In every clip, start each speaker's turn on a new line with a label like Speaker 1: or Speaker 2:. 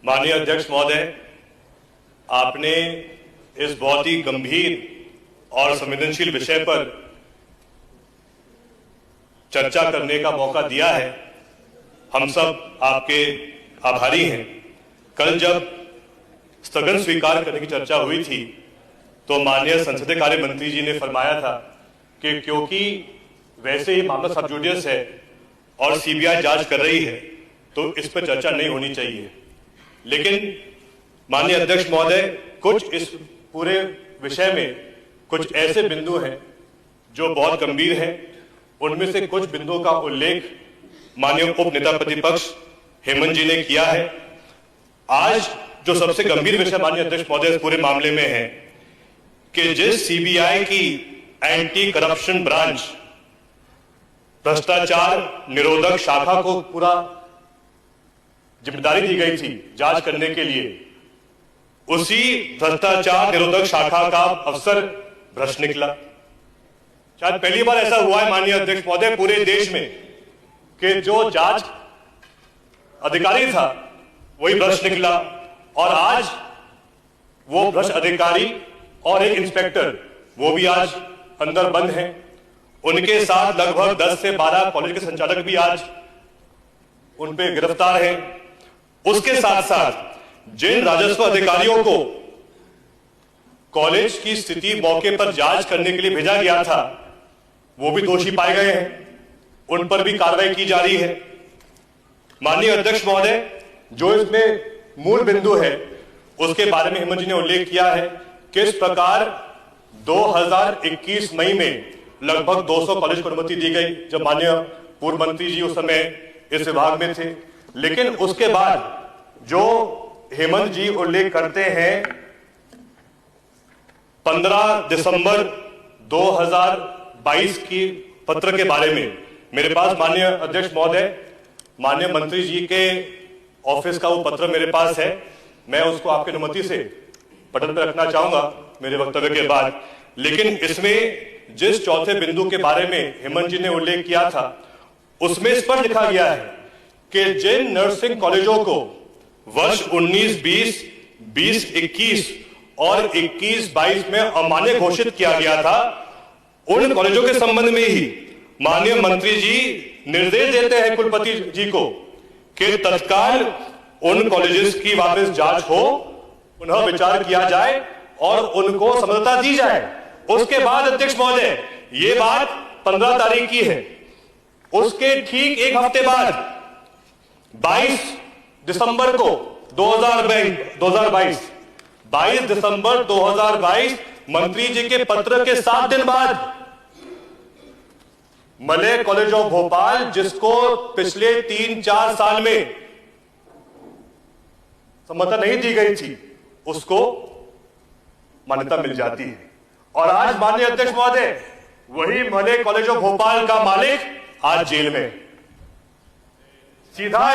Speaker 1: माननीय अध्यक्ष महोदय, आपने इस बहुत ही गंभीर और संवेदनशील विषय पर चर्चा करने का मौका दिया है। हम सब आपके आभारी हैं। कल जब स्थगन स्वीकार करने की चर्चा हुई थी तो माननीय संसदीय कार्य मंत्री जी ने फरमाया था कि क्योंकि वैसे ही मामला सब जुडियस है और सीबीआई जांच कर रही है तो इस पर चर्चा नहीं होनी चाहिए। लेकिन माननीय अध्यक्ष महोदय, कुछ इस पूरे विषय में कुछ ऐसे बिंदु हैं जो बहुत गंभीर हैं। उनमें से कुछ बिंदुओं का उल्लेख माननीय उप नेता प्रतिपक्ष हेमंत जी ने किया है। आज जो सबसे गंभीर विषय माननीय अध्यक्ष महोदय इस पूरे मामले में है कि जिस सीबीआई की एंटी करप्शन ब्रांच भ्रष्टाचार निरोधक शाखा को पूरा जिम्मेदारी दी गई थी जांच करने के लिए, उसी भ्रष्टाचार निरोधक शाखा का अफसर भ्रष्ट निकला। शायद पहली बार ऐसा हुआ है माननीय अध्यक्ष महोदय पूरे देश में कि जो जांच अधिकारी था वही भ्रष्ट निकला और आज वो भ्रष्ट अधिकारी और एक इंस्पेक्टर वो भी आज अंदर बंद हैं। उनके साथ लगभग 10 से 12 कॉलेज के संचालक भी आज उन पे गिरफ्तार हैं। उसके साथ साथ जिन राजस्व अधिकारियों को कॉलेज की स्थिति मौके पर जांच करने के लिए भेजा गया था वो भी दोषी पाए गए हैं। उन पर भी कार्रवाई की जा रही है। माननीय अध्यक्ष महोदय, जो इसमें मूल बिंदु है उसके बारे में हेमंत जी ने उल्लेख किया है। किस प्रकार 2021 मई में लगभग 200 कॉलेज को अनुमति दी गई जब माननीय पूर्व मंत्री जी उस समय इस विभाग में थे। लेकिन उसके बाद जो हेमंत जी उल्लेख करते हैं 15 दिसंबर 2022 की पत्र के बारे में, मेरे पास माननीय अध्यक्ष महोदय माननीय मंत्री जी के ऑफिस का वो पत्र मेरे पास है। मैं उसको आपकी अनुमति से पटल पर रखना चाहूंगा मेरे वक्तव्य के बाद। लेकिन इसमें जिस चौथे बिंदु के बारे में हेमंत जी ने उल्लेख किया था उसमें स्पष्ट लिखा गया है कि जिन नर्सिंग कॉलेजों को वर्ष 19-20, 20-21 और 21-22 में अमान्य घोषित किया गया था, उन कॉलेजों के संबंध में ही माननीय मंत्री जी निर्देश देते हैं कुलपति जी को कि तत्काल उन कॉलेजेस की वापस जांच हो, पुनः विचार किया जाए और उनको समझौता दी जाए। उसके बाद अध्यक्ष महोदय, ये बात 15 तारीख की है। उसके ठीक एक हफ्ते बाद 22 दिसंबर को 22 दिसंबर 2022 मंत्री जी के पत्र के 7 दिन बाद मलय कॉलेज ऑफ भोपाल, जिसको पिछले 3-4 साल में सम्मति नहीं दी गई थी, उसको मान्यता मिल जाती है। और आज माननीय अध्यक्ष महोदय, वही मलय कॉलेज ऑफ भोपाल का मालिक आज जेल में। सीधा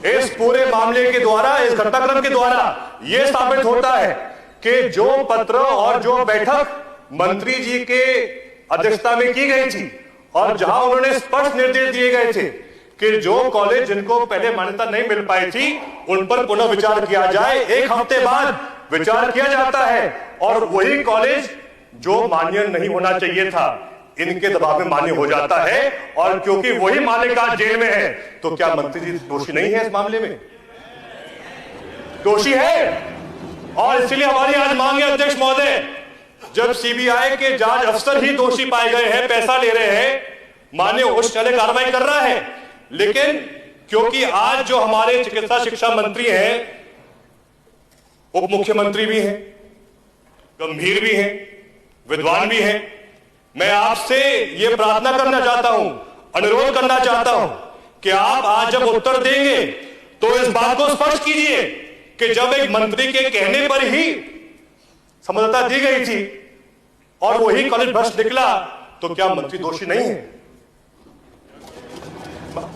Speaker 1: इस पूरे मामले के द्वारा, इस घटनाक्रम के द्वारा यह साबित होता है कि जो पत्र और जो बैठक मंत्री जी के अध्यक्षता में की गई थी और जहां उन्होंने स्पष्ट निर्देश दिए गए थे कि जो कॉलेज जिनको पहले मान्यता नहीं मिल पाई थी उन पर पुनः विचार किया जाए, एक हफ्ते बाद विचार किया जाता है और वही कॉलेज जो मान्य नहीं होना चाहिए था इनके दबाव में मान्य हो जाता है। और क्योंकि वही मालिक आज जेल में है तो क्या मंत्री जी दोषी नहीं है? इस मामले में दोषी है। और इसलिए हमारी आज मांग है अध्यक्ष महोदय, जब सीबीआई के जांच अफसर ही दोषी पाए गए हैं, पैसा ले रहे हैं, माननीय उच्च न्यायालय कार्रवाई कर रहा है, लेकिन क्योंकि आज जो हमारे चिकित्सा शिक्षा मंत्री हैं, उप मुख्यमंत्री भी हैं, गंभीर भी हैं, विद्वान भी हैं, मैं आपसे यह प्रार्थना करना चाहता हूं, अनुरोध करना चाहता हूं कि आप आज जब उत्तर देंगे तो इस बात को स्पष्ट कीजिए कि जब एक मंत्री के कहने पर ही समझौता दी गई थी और वही कॉलेज भ्रष्ट निकला तो क्या मंत्री दोषी नहीं है?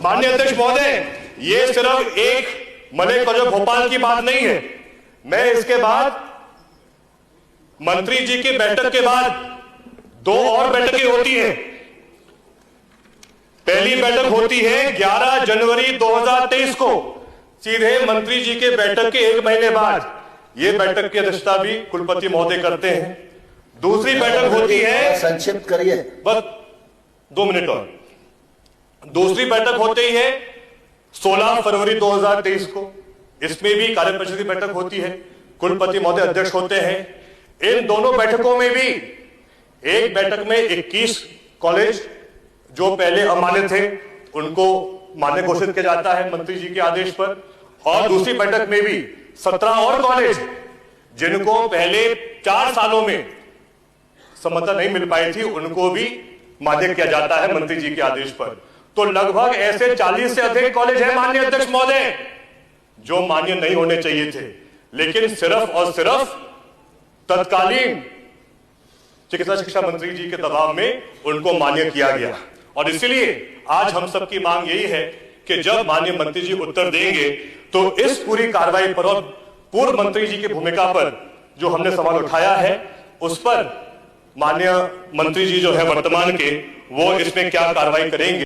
Speaker 1: माननीय अध्यक्ष महोदय, यह सिर्फ एक मलय कॉलेज भोपाल की बात नहीं है। मैं इसके बाद मंत्री जी की बैठक के बाद 2 और बैठकें होती हैं। पहली बैठक होती है 11 जनवरी 2023 को सीधे मंत्री जी के बैठक के 1 महीने बाद ये बैठक की अध्यक्षता भी कुलपति महोदय करते हैं। दूसरी बैठक होती है,
Speaker 2: संक्षिप्त करिए,
Speaker 1: बस 2 मिनट और। दूसरी बैठक होती है 16 फरवरी 2023 को, इसमें भी कार्य परिषद की बैठक होती है, कुलपति महोदय अध्यक्ष होते हैं। इन दोनों बैठकों में भी एक बैठक में 21 कॉलेज जो पहले अमान्य थे उनको मान्य घोषित किया जाता है मंत्री जी के आदेश पर, और दूसरी बैठक में भी 17 और कॉलेज जिनको पहले 4 सालों में सम्मति नहीं मिल पाई थी उनको भी मान्य किया जाता है मंत्री जी के आदेश पर। तो लगभग ऐसे 40 से अधिक कॉलेज हैं माननीय अध्यक्ष महोदय जो मान्य नहीं होने चाहिए थे, लेकिन सिर्फ और सिर्फ तत्कालीन चिकित्सा शिक्षा मंत्री जी के दबाव में उनको मान्य किया गया। और इसलिए आज हम सबकी मांग यही है कि जब माननीय मंत्री जी उत्तर देंगे तो इस पूरी कार्रवाई पर और पूर्व मंत्री जी की भूमिका पर जो हमने सवाल उठाया है उस पर माननीय मंत्री जी जो है वर्तमान के, वो इसमें क्या कार्रवाई करेंगे।